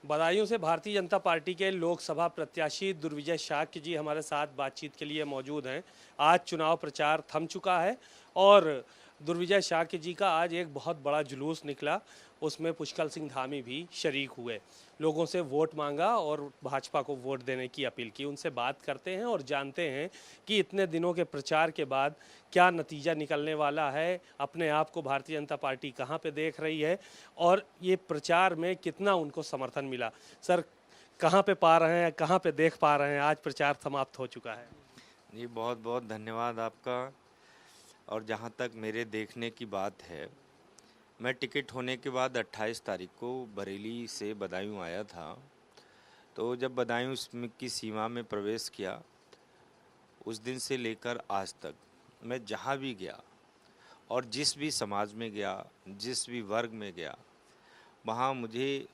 बदायूं से भारतीय जनता पार्टी के लोकसभा प्रत्याशी दुर्विजय शाक्य जी हमारे साथ बातचीत के लिए मौजूद हैं। आज चुनाव प्रचार थम चुका है और दुर्विजय शाक्य जी का आज एक बहुत बड़ा जुलूस निकला। उसमें पुष्कर सिंह धामी भी शरीक हुए, लोगों से वोट मांगा और भाजपा को वोट देने की अपील की। उनसे बात करते हैं और जानते हैं कि इतने दिनों के प्रचार के बाद क्या नतीजा निकलने वाला है, अपने आप को भारतीय जनता पार्टी कहाँ पे देख रही है और ये प्रचार में कितना उनको समर्थन मिला। सर, कहाँ पे पा रहे हैं, कहाँ पे देख पा रहे हैं आज प्रचार समाप्त हो चुका है? जी बहुत बहुत धन्यवाद आपका। और जहाँ तक मेरे देखने की बात है, मैं टिकट होने के बाद 28 तारीख को बरेली से बदायूं आया था। तो जब बदायूं की सीमा में प्रवेश किया, उस दिन से लेकर आज तक मैं जहाँ भी गया और जिस भी समाज में गया, जिस भी वर्ग में गया, वहाँ मुझे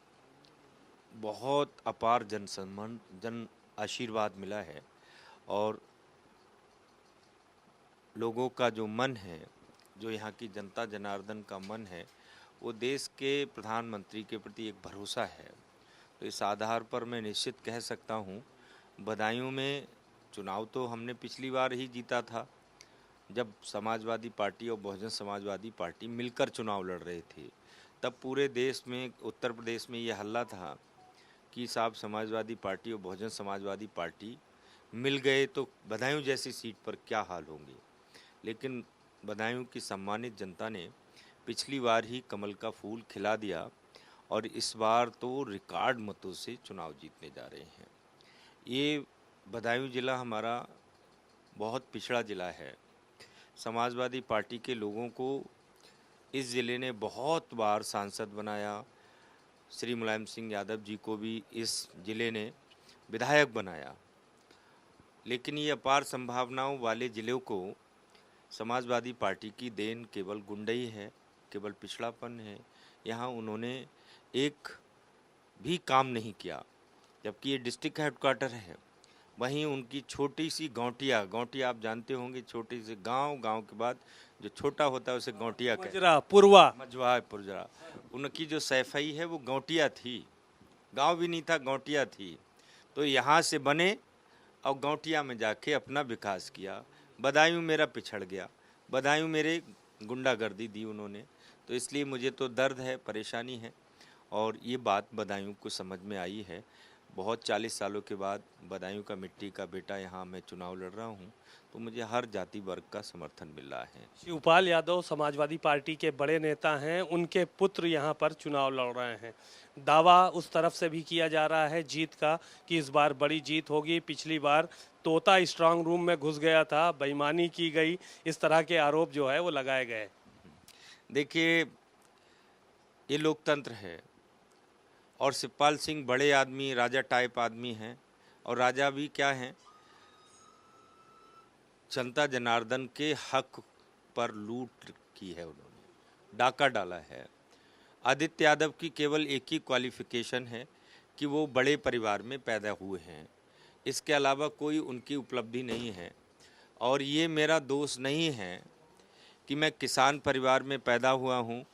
बहुत अपार जन आशीर्वाद मिला है। और लोगों का जो मन है, जो यहाँ की जनता जनार्दन का मन है, वो देश के प्रधानमंत्री के प्रति एक भरोसा है। तो इस आधार पर मैं निश्चित कह सकता हूँ, बदायूं में चुनाव तो हमने पिछली बार ही जीता था, जब समाजवादी पार्टी और बहुजन समाजवादी पार्टी मिलकर चुनाव लड़ रहे थे। तब पूरे देश में, उत्तर प्रदेश में ये हल्ला था कि साहब समाजवादी पार्टी और बहुजन समाजवादी पार्टी मिल गए तो बदायूं जैसी सीट पर क्या हाल होंगे। लेकिन बदायूं की सम्मानित जनता ने पिछली बार ही कमल का फूल खिला दिया और इस बार तो रिकॉर्ड मतों से चुनाव जीतने जा रहे हैं। ये बदायूं ज़िला हमारा बहुत पिछड़ा ज़िला है। समाजवादी पार्टी के लोगों को इस ज़िले ने बहुत बार सांसद बनाया। श्री मुलायम सिंह यादव जी को भी इस ज़िले ने विधायक बनाया। लेकिन ये अपार संभावनाओं वाले ज़िलों को समाजवादी पार्टी की देन केवल गुंडई है, केवल पिछड़ापन है। यहाँ उन्होंने एक भी काम नहीं किया, जबकि ये डिस्ट्रिक्ट हेडक्वार्टर है। वहीं उनकी छोटी सी गौटिया आप जानते होंगे, छोटी सी गांव के बाद जो छोटा होता है उसे गौटिया कहते हैं। पुरजरा उनकी जो सैफई है वो गौटिया थी, गांव भी नहीं था, गौटिया थी। तो यहाँ से बने और गौटिया में जाके अपना विकास किया। बदायूं मेरा पिछड़ गया, बदायूं मेरे गुंडागर्दी दी उन्होंने। तो इसलिए मुझे तो दर्द है, परेशानी है और ये बात बदायूं को समझ में आई है। बहुत 40 सालों के बाद बदायूं का मिट्टी का बेटा यहाँ मैं चुनाव लड़ रहा हूँ, तो मुझे हर जाति वर्ग का समर्थन मिल रहा है। शिवपाल यादव समाजवादी पार्टी के बड़े नेता हैं, उनके पुत्र यहाँ पर चुनाव लड़ रहे हैं। दावा उस तरफ से भी किया जा रहा है जीत का कि इस बार बड़ी जीत होगी। पिछली बार तोता स्ट्रांग रूम में घुस गया था, बेईमानी की गई, इस तरह के आरोप जो है वो लगाए गए। देखिए, ये लोकतंत्र है और शिवपाल सिंह बड़े आदमी, राजा टाइप आदमी हैं। और राजा भी क्या हैं, जनता जनार्दन के हक पर लूट की है, उन्होंने डाका डाला है। आदित्य यादव की केवल एक ही क्वालिफिकेशन है कि वो बड़े परिवार में पैदा हुए हैं, इसके अलावा कोई उनकी उपलब्धि नहीं है। और ये मेरा दोष नहीं है कि मैं किसान परिवार में पैदा हुआ हूँ,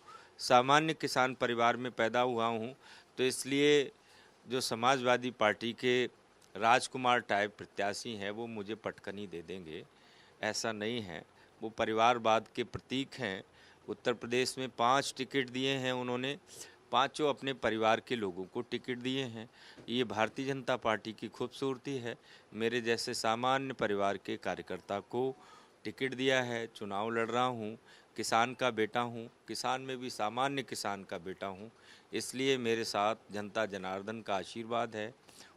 सामान्य किसान परिवार में पैदा हुआ हूँ, तो इसलिए जो समाजवादी पार्टी के राजकुमार टाइप प्रत्याशी हैं वो मुझे पटकनी दे देंगे, ऐसा नहीं है। वो परिवारवाद के प्रतीक हैं। उत्तर प्रदेश में 5 टिकट दिए हैं उन्होंने, पांचों अपने परिवार के लोगों को टिकट दिए हैं। ये भारतीय जनता पार्टी की खूबसूरती है। मेरे जैसे सामान्य परिवार के कार्यकर्ता को टिकट दिया है, चुनाव लड़ रहा हूँ, किसान का बेटा हूँ, किसान में भी सामान्य किसान का बेटा हूँ, इसलिए मेरे साथ जनता जनार्दन का आशीर्वाद है।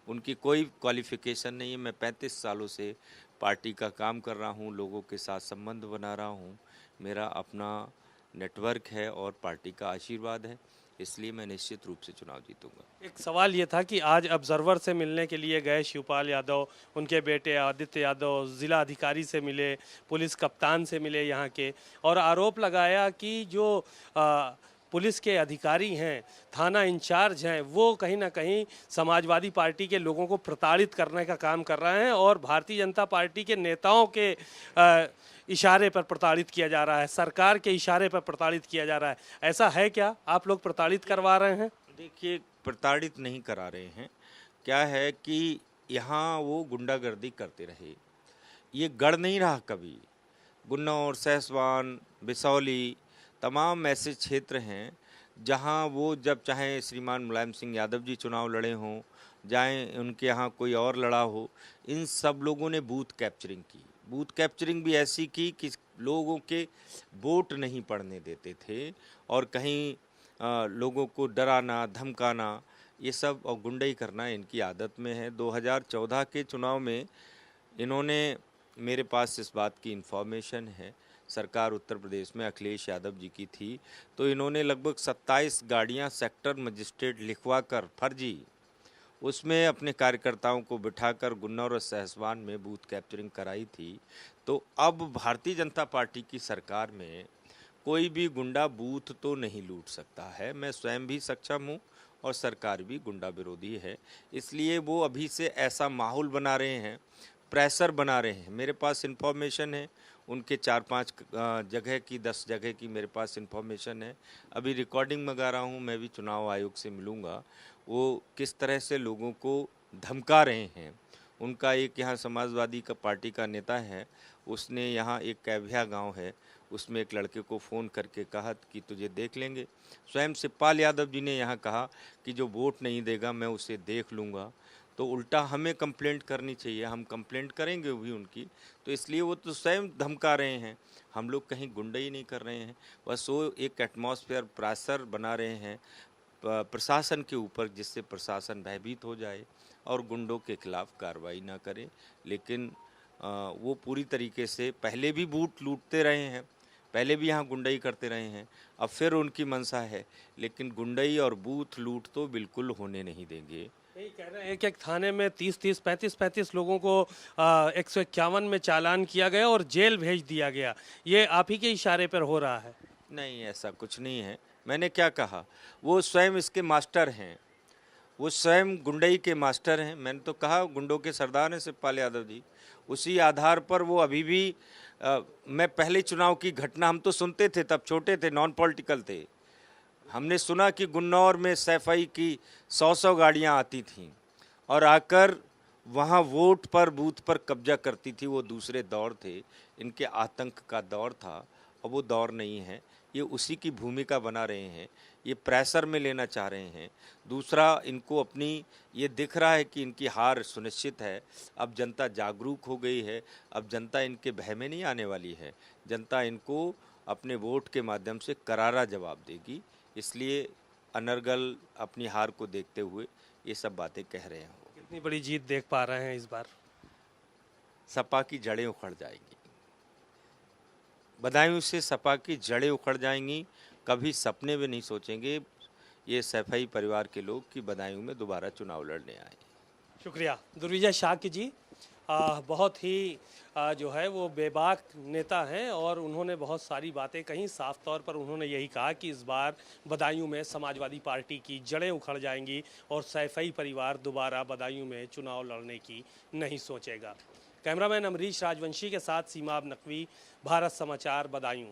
उनकी कोई क्वालिफिकेशन नहीं है। मैं 35 सालों से पार्टी का काम कर रहा हूँ, लोगों के साथ संबंध बना रहा हूँ, मेरा अपना नेटवर्क है और पार्टी का आशीर्वाद है, इसलिए मैं निश्चित रूप से चुनाव जीतूंगा। एक सवाल ये था कि आज ऑब्जर्वर से मिलने के लिए गए शिवपाल यादव, उनके बेटे आदित्य यादव जिला अधिकारी से मिले, पुलिस कप्तान से मिले यहाँ के, और आरोप लगाया कि जो पुलिस के अधिकारी हैं, थाना इंचार्ज हैं, वो कहीं ना कहीं समाजवादी पार्टी के लोगों को प्रताड़ित करने का काम कर रहे हैं और भारतीय जनता पार्टी के नेताओं के इशारे पर प्रताड़ित किया जा रहा है, सरकार के इशारे पर प्रताड़ित किया जा रहा है। ऐसा है क्या? आप लोग प्रताड़ित करवा रहे हैं? देखिए, प्रताड़ित नहीं करा रहे हैं। क्या है कि यहाँ वो गुंडागर्दी करते रहे, ये गढ़ नहीं रहा कभी। गुन्नौर, सहसवान, बिसौली तमाम ऐसे क्षेत्र हैं जहाँ वो जब चाहे श्रीमान मुलायम सिंह यादव जी चुनाव लड़े हों, जाएं उनके यहाँ कोई और लड़ा हो, इन सब लोगों ने बूथ कैप्चरिंग की। बूथ कैप्चरिंग भी ऐसी की कि लोगों के वोट नहीं पड़ने देते थे और कहीं लोगों को डराना, धमकाना, ये सब और गुंडई करना इनकी आदत में है। 2014 के चुनाव में इन्होंने, मेरे पास इस बात की इन्फॉर्मेशन है, सरकार उत्तर प्रदेश में अखिलेश यादव जी की थी, तो इन्होंने लगभग 27 गाड़ियां सेक्टर मजिस्ट्रेट लिखवा कर फर्जी उसमें अपने कार्यकर्ताओं को बिठाकर गुन्नौर और सहसवान में बूथ कैप्चरिंग कराई थी। तो अब भारतीय जनता पार्टी की सरकार में कोई भी गुंडा बूथ तो नहीं लूट सकता है। मैं स्वयं भी सक्षम हूँ और सरकार भी गुंडा विरोधी है, इसलिए वो अभी से ऐसा माहौल बना रहे हैं, प्रेशर बना रहे हैं। मेरे पास इन्फॉर्मेशन है, उनके 4-5 जगह की, 10 जगह की मेरे पास इन्फॉर्मेशन है। अभी रिकॉर्डिंग मंगा रहा हूँ, मैं भी चुनाव आयोग से मिलूँगा। वो किस तरह से लोगों को धमका रहे हैं। उनका एक यहाँ समाजवादी का पार्टी का नेता है, उसने यहाँ एक कैभिया गांव है, उसमें एक लड़के को फ़ोन करके कहा कि तुझे देख लेंगे। स्वयं शिवपाल यादव जी ने यहाँ कहा कि जो वोट नहीं देगा मैं उसे देख लूँगा। तो उल्टा हमें कंप्लेंट करनी चाहिए, हम कंप्लेंट करेंगे भी उनकी। तो इसलिए वो तो स्वयं धमका रहे हैं, हम लोग कहीं गुंडई नहीं कर रहे हैं, बस वो एक एटमॉस्फेयर प्रेशर बना रहे हैं प्रशासन के ऊपर, जिससे प्रशासन भयभीत हो जाए और गुंडों के खिलाफ कार्रवाई ना करे। लेकिन वो पूरी तरीके से पहले भी बूथ लूटते रहे हैं, पहले भी यहाँ गुंडई करते रहे हैं, अब फिर उनकी मंशा है, लेकिन गुंडई और बूथ लूट तो बिल्कुल होने नहीं देंगे। यही कह रहे हैं कि एक थाने में 30-30, 35-35 लोगों को 151 में चालान किया गया और जेल भेज दिया गया। ये आप ही के इशारे पर हो रहा है? नहीं, ऐसा कुछ नहीं है। मैंने क्या कहा, वो स्वयं इसके मास्टर हैं, वो स्वयं गुंडई के मास्टर हैं। मैंने तो कहा गुंडों के सरदार हैं शिवपाल यादव जी। उसी आधार पर वो अभी भी मैं पहले चुनाव की घटना, हम तो सुनते थे, तब छोटे थे, नॉन पॉलिटिकल थे, हमने सुना कि गुन्नौर में सैफई की 100 गाड़ियां आती थीं और आकर वहां वोट पर, बूथ पर कब्जा करती थी। वो दूसरे दौर थे, इनके आतंक का दौर था, अब वो दौर नहीं है। ये उसी की भूमिका बना रहे हैं, ये प्रेशर में लेना चाह रहे हैं। दूसरा, इनको अपनी ये दिख रहा है कि इनकी हार सुनिश्चित है, अब जनता जागरूक हो गई है, अब जनता इनके भय में नहीं आने वाली है, जनता इनको अपने वोट के माध्यम से करारा जवाब देगी। इसलिए अनर्गल अपनी हार को देखते हुए ये सब बातें कह रहे हैं। कितनी बड़ी जीत देख पा रहे हैं इस बार? सपा की जड़ें उखड़ जाएंगी, बदायूं से सपा की जड़ें उखड़ जाएंगी। कभी सपने में नहीं सोचेंगे ये सैफई परिवार के लोग कि बदायूं में दोबारा चुनाव लड़ने आए। शुक्रिया दुर्विजय शाक्य जी। बहुत ही जो है वो बेबाक नेता हैं और उन्होंने बहुत सारी बातें कहीं। साफ तौर पर उन्होंने यही कहा कि इस बार बदायूं में समाजवादी पार्टी की जड़ें उखड़ जाएंगी और सैफई परिवार दोबारा बदायूं में चुनाव लड़ने की नहीं सोचेगा। कैमरामैन अमरीश राजवंशी के साथ सीमाब नकवी, भारत समाचार, बदायूं।